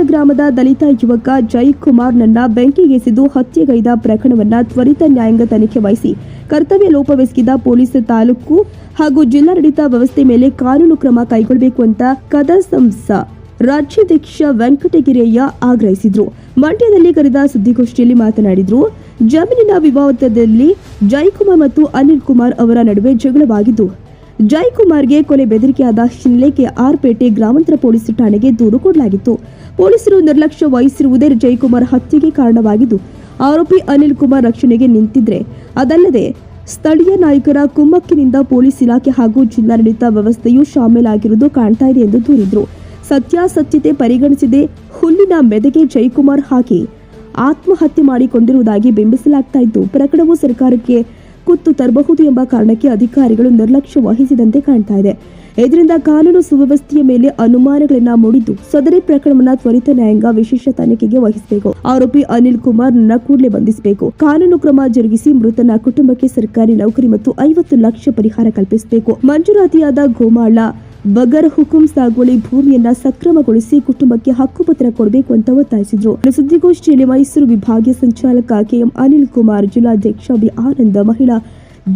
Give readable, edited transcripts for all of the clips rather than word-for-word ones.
ಗ್ರಾಮದ ದಲಿತ ಯುವಕ ಜೈಕುಮಾರ್ ನನ್ನ ಬೆಂಕಿಗೆಸೆದು ಹತ್ಯೆಗೈದ ಪ್ರಕರಣವನ್ನು ತ್ವರಿತ ನ್ಯಾಯಾಂಗ ತನಿಖೆ ವಹಿಸಿ ಕರ್ತವ್ಯ ಲೋಪವೆಸಗಿದ ಪೊಲೀಸ್ ತಾಲೂಕು ಹಾಗೂ ಜಿಲ್ಲಾಡಳಿತ ವ್ಯವಸ್ಥೆ ಮೇಲೆ ಕಾನೂನು ಕ್ರಮ ಕೈಗೊಳ್ಳಬೇಕು ಅಂತ ಕದಸಂಸ ರಾಜ್ಯಾಧ್ಯಕ್ಷ ವೆಂಕಟಗಿರಿಯ್ಯ ಆಗ್ರಹಿಸಿದ್ರು. ಮಂಡ್ಯದಲ್ಲಿ ಕರೆದ ಸುದ್ದಿಗೋಷ್ಠಿಯಲ್ಲಿ ಮಾತನಾಡಿದ್ರು. ಜಮೀನಿನ ವಿವಾದದಲ್ಲಿ ಜೈಕುಮಾರ್ ಮತ್ತು ಅನಿಲ್ ಕುಮಾರ್ ಅವರ ನಡುವೆ ಜಗಳವಾಗಿದ್ದು, ಜೈಕುಮಾರ್ಗೆ ಕೊಲೆ ಬೆದರಿಕೆಯಾದ ಹಿನ್ನೆಲೆ ಕೆಆರ್ಪೇಟೆ ಗ್ರಾಮಾಂತರ ಪೊಲೀಸ್ ಠಾಣೆಗೆ ದೂರು ಕೊಡಲಾಗಿತ್ತು. ಪೊಲೀಸರು ನಿರ್ಲಕ್ಷ್ಯ ವಹಿಸಿರುವುದೇ ಜೈಕುಮಾರ್ ಹತ್ಯೆಗೆ ಕಾರಣವಾಗಿದ್ದು, ಆರೋಪಿ ಅನಿಲ್ ಕುಮಾರ್ ರಕ್ಷಣೆಗೆ ನಿಂತಿದ್ರೆ ಅದಲ್ಲದೆ ಸ್ಥಳೀಯ ನಾಯಕರ ಕುಮ್ಮಕ್ಕಿನಿಂದ ಪೊಲೀಸ್ ಇಲಾಖೆ ಹಾಗೂ ಜಿಲ್ಲಾಡಳಿತ ವ್ಯವಸ್ಥೆಯು ಶಾಮೀಲಾಗಿರುವುದು ಕಾಣ್ತಾ ಇದೆ ಎಂದು ದೂರಿದ್ರು. ಸತ್ಯಾಸತ್ಯತೆ ಪರಿಗಣಿಸದೆ ಹುಲ್ಲಿನ ಮೆದೆಗೆ ಜೈಕುಮಾರ್ ಹಾಕಿ ಆತ್ಮಹತ್ಯೆ ಮಾಡಿಕೊಂಡಿರುವುದಾಗಿ ಬಿಂಬಿಸಲಾಗ್ತಾ ಇದ್ದು, ಪ್ರಕರಣವು ಸರ್ಕಾರಕ್ಕೆ ಕುತ್ತು ತರಬಹುದು ಎಂಬ ಕಾರಣಕ್ಕೆ ಅಧಿಕಾರಿಗಳು ನಿರ್ಲಕ್ಷ್ಯ ವಹಿಸಿದಂತೆ ಕಾಣ್ತಾ ಇದೆ. ಇದರಿಂದ ಕಾನೂನು ಸುವ್ಯವಸ್ಥೆಯ ಮೇಲೆ ಅನುಮಾನಗಳನ್ನ ಮೂಡಿದ್ದು, ಸದರಿ ಪ್ರಕರಣವನ್ನು ತ್ವರಿತ ನ್ಯಾಯಾಂಗ ವಿಶೇಷ ತನಿಖೆಗೆ ವಹಿಸಬೇಕು. ಆರೋಪಿ ಅನಿಲ್ ಕುಮಾರ್ ಕೂಡಲೇ ಬಂಧಿಸಬೇಕು. ಕಾನೂನು ಕ್ರಮ ಜರುಗಿಸಿ ಮೃತನ ಕುಟುಂಬಕ್ಕೆ ಸರ್ಕಾರಿ ನೌಕರಿ ಮತ್ತು 50 ಲಕ್ಷ ಪರಿಹಾರ ಕಲ್ಪಿಸಬೇಕು. ಮಂಜೂರಾತಿಯಾದ ಗೋಮಾಳ ಬಗರ್ ಹುಕುಂ ಸಾಗುವಳಿ ಭೂಮಿಯನ್ನ ಸಕ್ರಮಗೊಳಿಸಿ ಕುಟುಂಬಕ್ಕೆ ಹಕ್ಕುಪತ್ರ ಕೊಡಬೇಕು ಅಂತ ಒತ್ತಾಯಿಸಿದ್ರು. ಸುದ್ದಿಗೋಷ್ಠಿಯಲ್ಲಿ ಮೈಸೂರು ವಿಭಾಗೀಯ ಸಂಚಾಲಕ ಕೆಎಂ ಅನಿಲ್ ಕುಮಾರ್, ಜಿಲ್ಲಾಧ್ಯಕ್ಷ ಬಿ ಆನಂದ, ಮಹಿಳಾ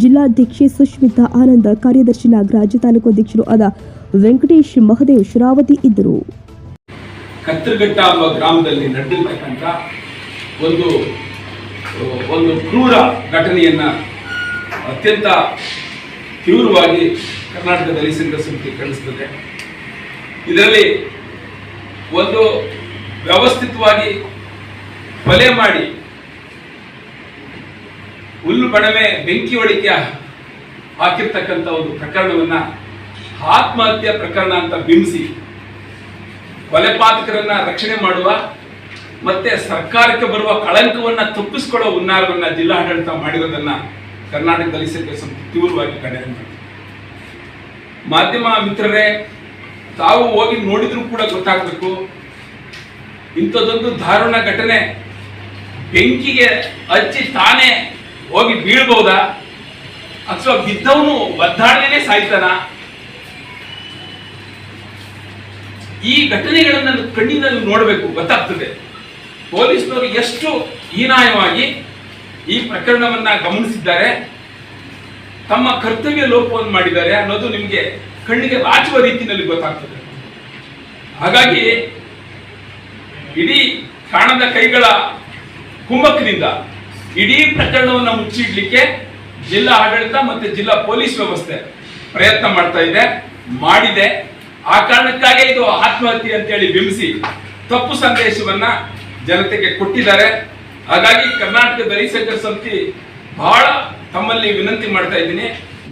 ಜಿಲ್ಲಾಧ್ಯಕ್ಷೆ ಸುಷ್ಮಿತಾ ಆನಂದ, ಕಾರ್ಯದರ್ಶಿ ನಾಗರಾಜ್, ತಾಲೂಕು ಅಧ್ಯಕ್ಷರು ಆದ ವೆಂಕಟೇಶ್, ಮಹದೇವ್, ಶರಾವತಿ ಇದ್ದರು. ಕತ್ತರಘಟ್ಟ ಎಂಬ ಗ್ರಾಮದಲ್ಲಿ ನಡೆದಿರತಕ್ಕಂಥ ಒಂದು ಕ್ರೂರ ಘಟನೆಯನ್ನ ಅತ್ಯಂತ ತೀವ್ರವಾಗಿ ಕರ್ನಾಟಕದಲ್ಲಿ ಸಂಘ ಸಮಿತಿ ಖಂಡಿಸುತ್ತದೆ. ಇದರಲ್ಲಿ ಒಂದು ವ್ಯವಸ್ಥಿತವಾಗಿ ಕೊಲೆ ಮಾಡಿ ಹುಲ್ಲು ಬಣವೆ ಬೆಂಕಿ ಹೊಡಿಕೆ ಹಾಕಿರ್ತಕ್ಕಂಥ ಒಂದು ಪ್ರಕರಣವನ್ನ ಆತ್ಮಹತ್ಯೆ ಪ್ರಕರಣ ಅಂತ ಬಿಂಬಿಸಿ ಕೊಲೆಪಾತಕರನ್ನ ರಕ್ಷಣೆ ಮಾಡುವ ಮತ್ತೆ ಸರ್ಕಾರಕ್ಕೆ ಬರುವ ಕಳಂಕವನ್ನ ತಪ್ಪಿಸಿಕೊಳ್ಳುವ ಹುನ್ನಾರವನ್ನ ಜಿಲ್ಲಾಡಳಿತ ಮಾಡಿರೋದನ್ನ ಕರ್ನಾಟಕದಲ್ಲಿ ಸಂಘ ಸಮಿತಿ ತೀವ್ರವಾಗಿ ಖಂಡನೆ ಮಾಡಿದೆ. ಮಾಧ್ಯಮ ಮಿತ್ರರೇ, ತಾವು ಹೋಗಿ ನೋಡಿದ್ರು ಕೂಡ ಗೊತ್ತಾಗಬೇಕು, ಇಂಥದ್ದೊಂದು ದಾರುಣ ಘಟನೆ ಬೆಂಕಿಗೆ ಹಚ್ಚಿ ತಾನೇ ಹೋಗಿ ಬೀಳ್ಬಹುದಾ ಅಥವಾ ಬಿದ್ದವನು ಒದ್ದಾಡದೇನೆ ಸಾಯ್ತಾನ? ಈ ಘಟನೆಗಳನ್ನ ಕಣ್ಣಿನಲ್ಲಿ ನೋಡಬೇಕು, ಗೊತ್ತಾಗ್ತದೆ ಪೊಲೀಸ್ನವರು ಎಷ್ಟು ಹೀನಾಯವಾಗಿ ಈ ಪ್ರಕರಣವನ್ನ ಗಮನಿಸಿದ್ದಾರೆ, ತಮ್ಮ ಕರ್ತವ್ಯ ಲೋಪವನ್ನು ಮಾಡಿದ್ದಾರೆ ಅನ್ನೋದು ನಿಮಗೆ ಕಣ್ಣಿಗೆ ರಾಚುವ ರೀತಿಯಲ್ಲಿ ಗೊತ್ತಾಗ್ತದೆ. ಹಾಗಾಗಿ ಇಡೀ ಕಾಣದ ಕೈಗಳ ಕುಮ್ಮಕ್ಕಿನಿಂದ ಇಡೀ ಪ್ರಕರಣವನ್ನು ಮುಚ್ಚಿಡ್ಲಿಕ್ಕೆ ಜಿಲ್ಲಾ ಆಡಳಿತ ಮತ್ತೆ ಜಿಲ್ಲಾ ಪೊಲೀಸ್ ವ್ಯವಸ್ಥೆ ಪ್ರಯತ್ನ ಮಾಡ್ತಾ ಮಾಡಿದೆ. ಆ ಕಾರಣಕ್ಕಾಗಿ ಇದು ಆತ್ಮಹತ್ಯೆ ಅಂತೇಳಿ ಬಿಂಬಿಸಿ ತಪ್ಪು ಸಂದೇಶವನ್ನ ಜನತೆಗೆ ಕೊಟ್ಟಿದ್ದಾರೆ. ಹಾಗಾಗಿ ಕರ್ನಾಟಕ ದಲಿತ ಸಂಘ ಸಮಿತಿ ಬಹಳ ತಮ್ಮಲ್ಲಿ ವಿನಂತಿ ಮಾಡ್ತಾ ಇದ್ದೀನಿ,